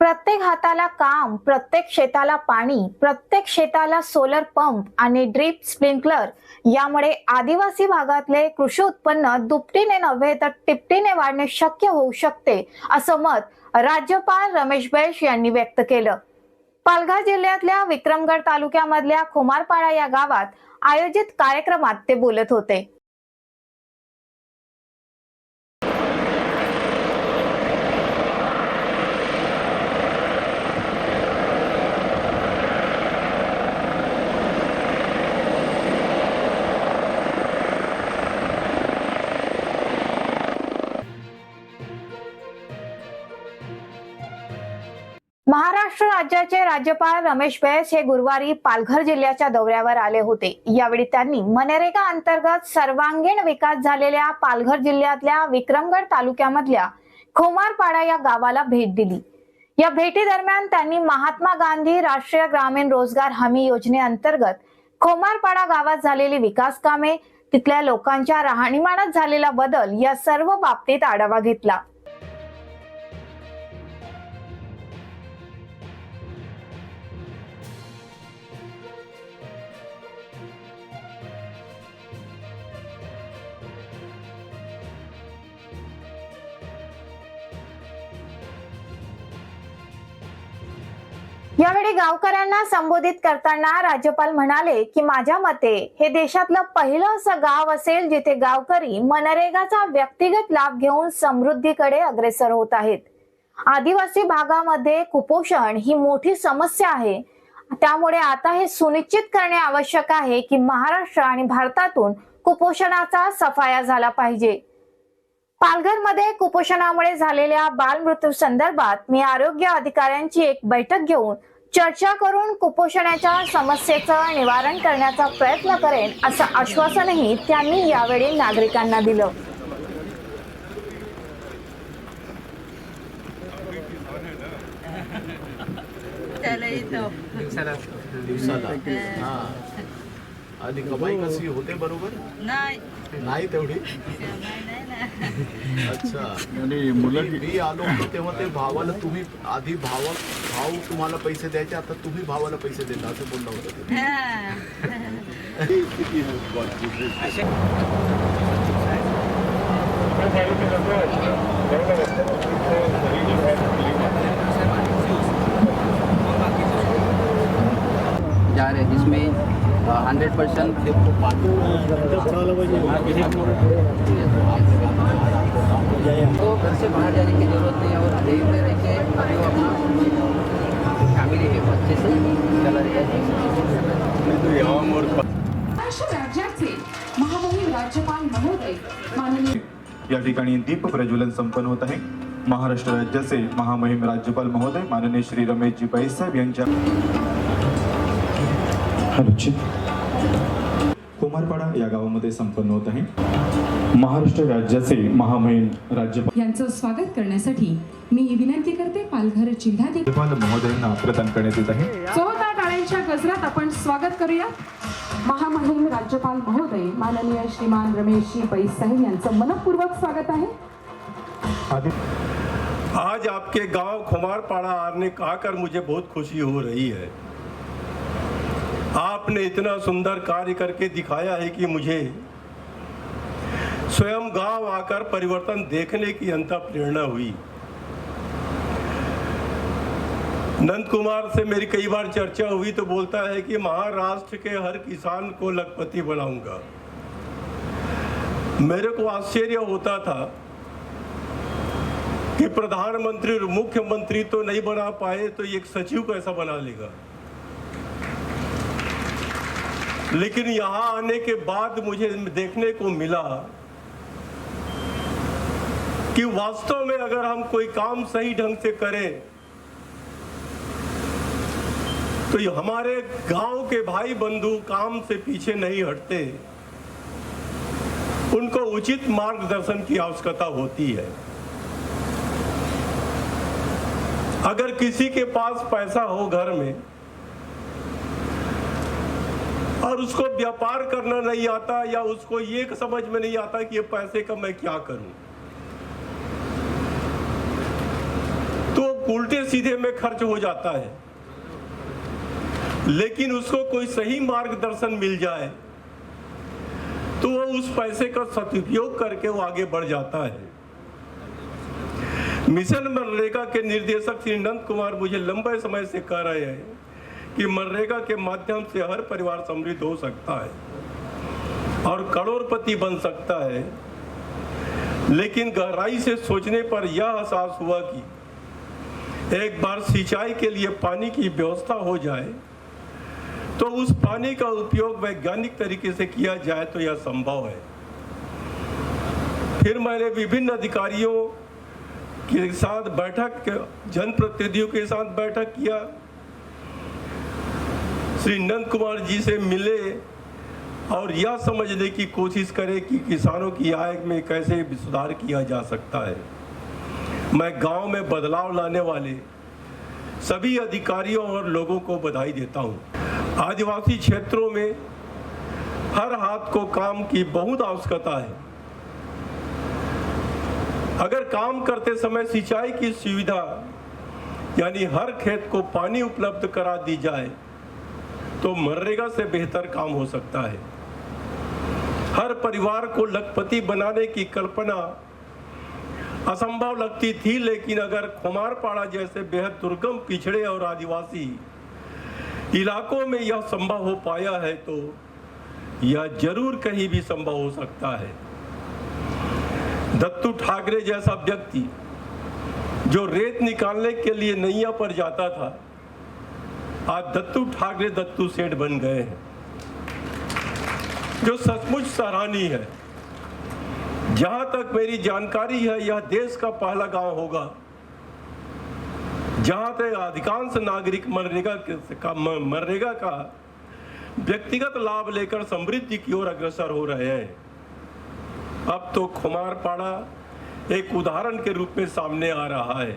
प्रत्येक हाताला काम, प्रत्येक शेताला पाणी, प्रत्येक शेताला सोलर पंप आणि ड्रीप स्प्रिंकलर यामुळे आदिवासी भागातले कृषी उत्पन्न दुपटीने नव्हे तर तिपटीने वाढणे शक्य होऊ शकते, असं मत राज्यपाल रमेश बैस यांनी व्यक्त केलं. पालघर जिल्ह्यातल्या विक्रमगड तालुक्यामधल्या खुमारपाडा या गावात आयोजित कार्यक्रमात ते बोलत होते. महाराष्ट्र राज्याचे राज्यपाल रमेश बैस हे गुरुवारी पालघर जिल्ह्याच्या दौऱ्यावर आले होते. यावेळी त्यांनी मनरेगा अंतर्गत सर्वांगीण विकास झालेल्या पालघर जिल्ह्यातल्या विक्रमगड तालुक्यामधल्या खुमारपाडा या गावाला भेट दिली. या भेटी दरम्यान त्यांनी महात्मा गांधी राष्ट्रीय ग्रामीण रोजगार हमी योजनेअंतर्गत खुमारपाडा गावात झालेली विकास कामे, तिथल्या लोकांच्या राहणीमानात झालेला बदल या सर्व बाबतीत आढावा घेतला. यावेळी गावकऱ्यांना संबोधित करताना राज्यपाल म्हणाले की माझ्या मते हे देशातलं पहिलं असं गाव असेल जिथे गावकरी मनरेगाचा व्यक्तिगत लाभ घेऊन समृद्धीकडे अग्रेसर होत आहेत. आदिवासी भागामध्ये कुपोषण ही मोठी समस्या आहे. त्यामुळे आता हे सुनिश्चित करणे आवश्यक आहे की महाराष्ट्र आणि भारतातून कुपोषणाचा सफाया झाला पाहिजे. पालघरमध्ये कुपोषणामुळे झालेल्या बालमृत्यू संदर्भात मी आरोग्य अधिकाऱ्यांची एक बैठक घेऊन चर्चा करून कुपोषणाच्या समस्येचं निवारण करण्याचा प्रयत्न करेन, असं आश्वासनही त्यांनी यावेळी नागरिकांना दिलं. आधी कमाई कशी होते बरोबर नाही तेवढी. अच्छा, आणि मी आलो होतो तेव्हा ते भावाला तुम्ही आधी भाव तुम्हाला पैसे द्यायचे, आता तुम्ही भावाला पैसे देता असं बोलणं होतं. जा रहे जिसमें 100% तो घर से बाहर जाने की जरूरत नहीं है और देखते रह के अभी वो अपना फैमिली है अच्छे से चला रही है. महाराष्ट्र राज्याचे महामहिम राज्यपाल महोदय माननीय या ठिकाणी दीप प्रज्वलन संपन्न होत आहे. महाराष्ट्र राज्याचे महामहिम राज्यपाल महोदय माननीय श्री रमेशजी बैस साहेब यांच्या खुमारपाडा या गावामध्ये संपन्न होत आहे. महाराष्ट्र राज्याचे महामहिम राज्यपाल यांचं स्वागत करण्यासाठी मी विनंती करते पालघर जिल्हाधिकारी महोदयांना प्रदान करण्यात येत आहे. जोरदार टाळ्यांच्या गजरात आपण स्वागत करूया. महामहिम राज्यपाल महोदय माननीय श्रीमान रमेशजी बैस साहेब यांचं मनपूर्वक स्वागत आहे. आज आपके गांव खुमारपाड़ा आने का आकर मुझे बहुत खुशी हो रही है. आपने इतना सुंदर कार्य करके दिखाया है कि मुझे स्वयं गांव आकर परिवर्तन देखने की अंतः प्रेरणा हुई. नंद कुमार से मेरी कई बार चर्चा हुई तो बोलता है कि महाराष्ट्र के हर किसान को लखपति बनाऊंगा. मेरे को आश्चर्य होता था कि प्रधानमंत्री और मुख्यमंत्री तो नहीं बना पाए तो एक सचिव कैसा बना लेगा. लेकिन यहाँ आने के बाद मुझे देखने को मिला कि वास्तव में अगर हम कोई काम सही ढंग से करें तो ये हमारे गांव के भाई बंधु काम से पीछे नहीं हटते. उनको उचित मार्गदर्शन की आवश्यकता होती है. अगर किसी के पास पैसा हो घर में और उसको व्यापार करना नहीं आता या उसको ये समझ में नहीं आता कि ये पैसे का मैं क्या करूं, तो उल्टे सीधे में खर्च हो जाता है, लेकिन उसको कोई सही मार्गदर्शन मिल जाए तो वो उस पैसे का सदुपयोग करके वो आगे बढ़ जाता है। मिशन मनरेगा के निर्देशक श्री नंद कुमार मुझे लंबे समय से कह रहे हैं कि मनरेगा के माध्यम से हर परिवार समृद्ध हो सकता है और करोड़पति बन सकता है, लेकिन गहराई से सोचने पर यह एहसास हुआ कि एक बार सिंचाई के लिए पानी की व्यवस्था हो जाए तो उस पानी का उपयोग वैज्ञानिक तरीके से किया जाए तो यह संभव है। फिर मैंने विभिन्न अधिकारियों के साथ बैठक, जनप्रतिनिधियों के साथ बैठक किया, श्री नंद कुमार जी से मिले और यह समझने की कोशिश करें कि किसानों की आय में कैसे सुधार किया जा सकता है। मैं गांव में बदलाव लाने वाले सभी अधिकारियों और लोगों को बधाई देता हूं। आदिवासी क्षेत्रों में हर हाथ को काम की बहुत आवश्यकता है। अगर काम करते समय सिंचाई की सुविधा यानी हर खेत को पानी उपलब्ध करा दी जाए तो मनरेगा से बेहतर काम हो सकता है। हर परिवार को लखपति बनाने की कल्पना असंभव लगती थी, लेकिन अगर खुमारपाड़ा जैसे बेहद दुर्गम, पिछड़े और आदिवासी इलाकों में यह संभव हो पाया है तो यह जरूर कहीं भी संभव हो सकता है। दत्तू ठाकरे जैसा व्यक्ति जो रेत निकालने के लिए नैया पर जाता था, आज दत्तू ठाकरे दत्तू सेठ बन गए हैं, जो सचमुच सराहनीय है। जहां तक मेरी जानकारी है, यह देश का पहला गांव होगा जहां तक अधिकांश नागरिक मनरेगा का व्यक्तिगत लाभ लेकर समृद्धि की ओर अग्रसर हो रहे हैं। अब तो खुमारपाड़ा एक उदाहरण के रूप में सामने आ रहा है।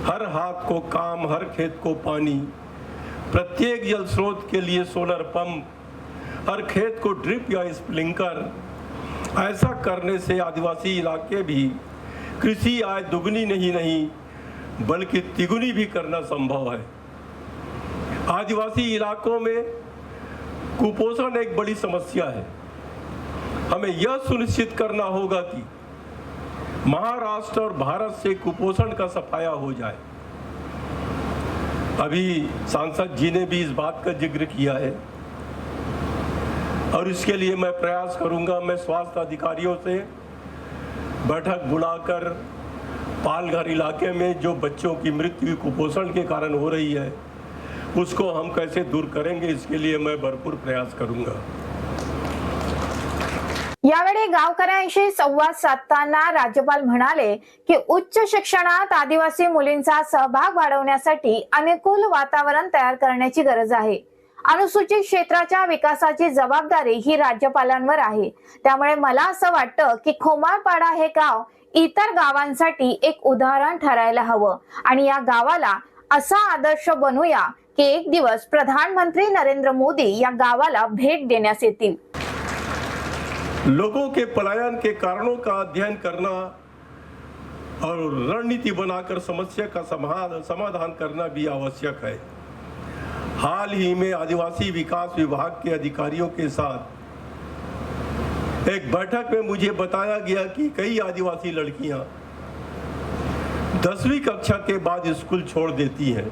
हर हाथ को काम, हर खेत को पानी, प्रत्येक जल स्रोत के लिए सोलर पंप, हर खेत को ड्रिप या स्प्रिंकलर। ऐसा करने से आदिवासी इलाके भी कृषि आय दुगनी नहीं बल्कि तिगुनी भी करना संभव है। आदिवासी इलाकों में कुपोषण एक बड़ी समस्या है। हमें यह सुनिश्चित करना होगा कि महाराष्ट्र और भारत से कुपोषण का सफाया हो जाए। अभी सांसद जी ने भी इस बात का जिक्र किया है और इसके लिए मैं प्रयास करूंगा। मैं स्वास्थ्य अधिकारियों से बैठक बुलाकर पालघर इलाके में जो बच्चों की मृत्यु कुपोषण के कारण हो रही है उसको हम कैसे दूर करेंगे, इसके लिए मैं भरपूर प्रयास करूंगा। यावेळी गावकऱ्यांशी संवाद साधताना राज्यपाल म्हणाले की उच्च शिक्षणात आदिवासी मुलींचा सहभाग वाढवण्यासाठी अनुकूल वातावरण तयार करण्याची गरज आहे। अनुसूचित क्षेत्राच्या विकासाची जबाबदारी ही राज्यपालांवर आहे। त्यामुळे मला असं वाटतं की खुमारपाडा हे गाव इतर गावांसाठी एक उदाहरण ठरायला हवं आणि या गावाला असा आदर्श बनवूया की एक दिवस प्रधानमंत्री नरेंद्र मोदी या गावाला भेट देण्यास येतील। लोगों के पलायन के कारणों का अध्ययन करना और रणनीति बनाकर समस्या का समाधान करना भी आवश्यक है। हाल ही में आदिवासी विकास विभाग के अधिकारियों के साथ एक बैठक में मुझे बताया गया कि कई आदिवासी लड़कियां 10वीं कक्षा के बाद स्कूल छोड़ देती हैं।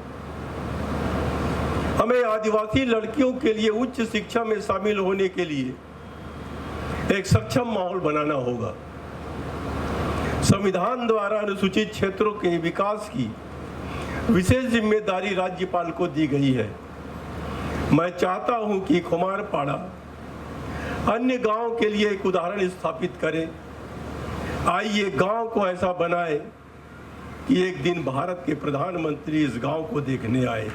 हमें आदिवासी लड़कियों के लिए उच्च शिक्षा में शामिल होने के लिए एक सक्षम माहौल बनाना होगा। संविधान द्वारा अनुसूचित क्षेत्रों के विकास की विशेष जिम्मेदारी राज्यपाल को दी गई है। मैं चाहता हूं कि खुमारपाड़ा अन्य गांव के लिए एक उदाहरण स्थापित करे। आइए गांव को ऐसा बनाए कि एक दिन भारत के प्रधानमंत्री इस गांव को देखने आए।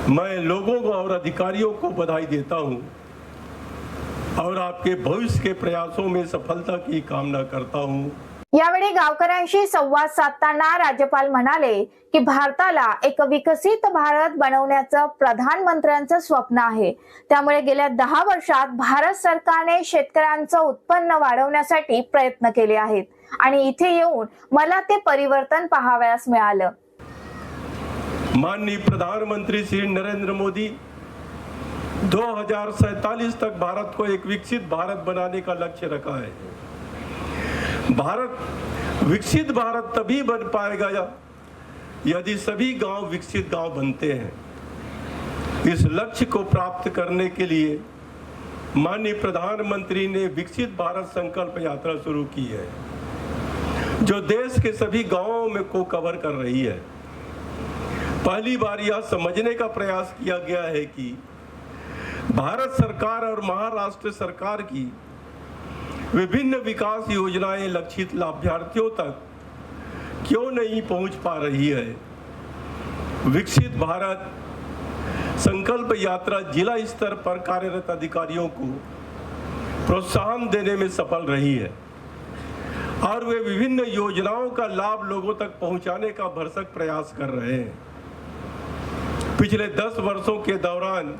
मैं लोगों को और अधिकारियों को बधाई देता हूं और आपके भविष्य के प्रयासों में सफलता की कामना करता हूं। यावेळी गावकऱ्यांशी संवाद साधताना राज्यपाल म्हणाले की भारताला एक विकसित भारत बनवण्याचं प्रधानमंत्र्यांचं स्वप्न आहे. त्यामुळे गेल्या 10 वर्षात भारत सरकारने शेतकऱ्यांचं उत्पन्न वाढवण्यासाठी प्रयत्न केले आहेत आणि इथे येऊन मला ते परिवर्तन पाहावयास मिळालं. माननीय प्रधानमंत्री श्री नरेंद्र मोदी 2047 तक भारत को एक विकसित भारत बनाने का लक्ष्य रखा है. विकसित भारत तभी बन पाएगा यदि सभी गांव विकसित गांव बनते हैं. इस लक्ष्य को प्राप्त करने के लिए माननीय प्रधानमंत्री ने विकसित भारत संकल्प यात्रा शुरू की है, जो देश के सभी गांवों में को कवर कर रही है. पहली बार यह समझने का प्रयास किया गया है कि भारत सरकार और महाराष्ट्र सरकार की विभिन्न विकास योजनाएं लक्षित लाभार्थियों तक क्यों नहीं पहुंच पा रही है. विकसित भारत संकल्प यात्रा जिला स्तर पर कार्यरत अधिकारियों को प्रोत्साहन देने में सफल रही है और वे विभिन्न योजनाओं का लाभ लोगों तक पहुंचाने का भरसक प्रयास कर रहे हैं. पिछले 10 वर्षों के दौरान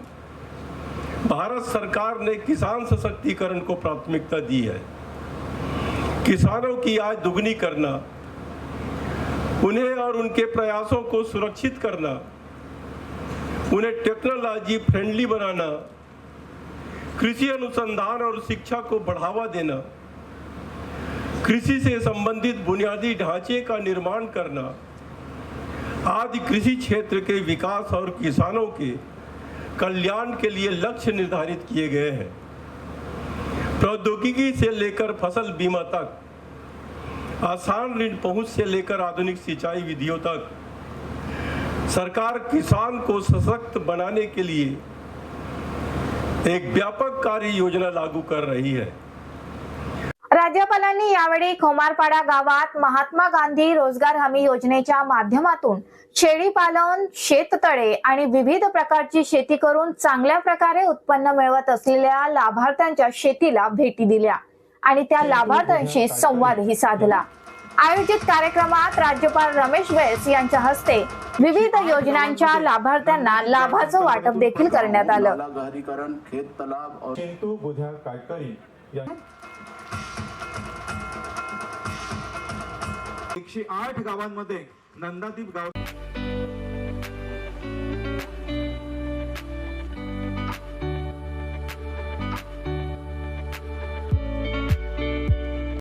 भारत सरकार ने किसान सशक्तिकरण को प्राथमिकता दी है. किसानों की आय दुगनी करना, उन्हें और उनके प्रयासों को सुरक्षित करना, उन्हें टेक्नोलॉजी फ्रेंडली बनाना, कृषि अनुसंधान और शिक्षा को बढ़ावा देना, कृषि से संबंधित बुनियादी ढांचे का निर्माण करना आदि कृषि क्षेत्र के विकास और किसानों के कल्याण के लिए लक्ष्य निर्धारित किए गए हैं. प्रौद्योगिकी से लेकर फसल बीमा तक, आसान ऋण पहुंच से लेकर आधुनिक सिंचाई विधियों तक सरकार किसान को सशक्त बनाने के लिए एक व्यापक कार्य योजना लागू कर रही है. राज्यपालांनी यावेळी खोमारपाडा गावात महात्मा गांधी रोजगार हमी योजनेच्या माध्यमातून शेळीपालन, शेततळे आणि विविध प्रकारची शेती करून चांगल्या प्रकारे उत्पन्न मिळवत असलेल्या लाभार्थ्यांच्या शेतीला भेटी दिल्या आणि त्या लाभार्थ्यांशी संवादही साधला. आयोजित कार्यक्रमात राज्यपाल रमेश बैस यांच्या हस्ते विविध योजनांच्या लाभार्थ्यांना लाभाचं वाटप देखील करण्यात आलं. गहरीकरण, खेत तलाव और चिंटू बुधा काटकरी या 108 गावांमध्ये नंदादीप गाव